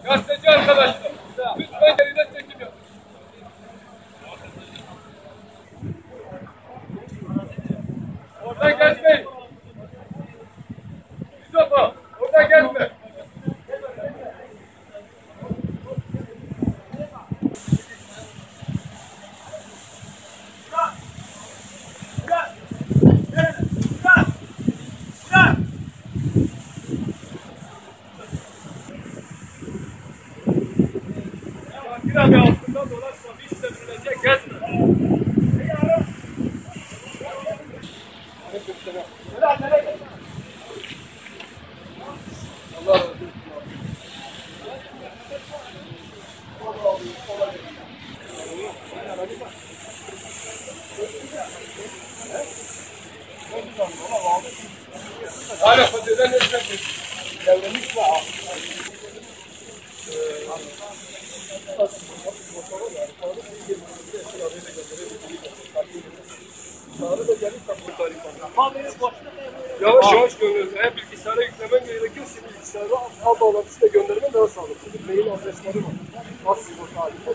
Gazeteci arkadaşlar. Lütfen geride çekim yapın. Oradan gezmeyin. Mustafa, oradan gezme. Bir abi altından dolaşma, bir işte sürülecek, gezme. Allah razı olsun. Hala fatihden etmek devremiş mi? Yavaş yavaş gönderiyoruz. Eğer bilgisayara yüklemen gerekiyorsa bilgisayara al bağlantısıyla göndermen daha sağlıklı. Mail adresleri var. Nasıl bu tarihte?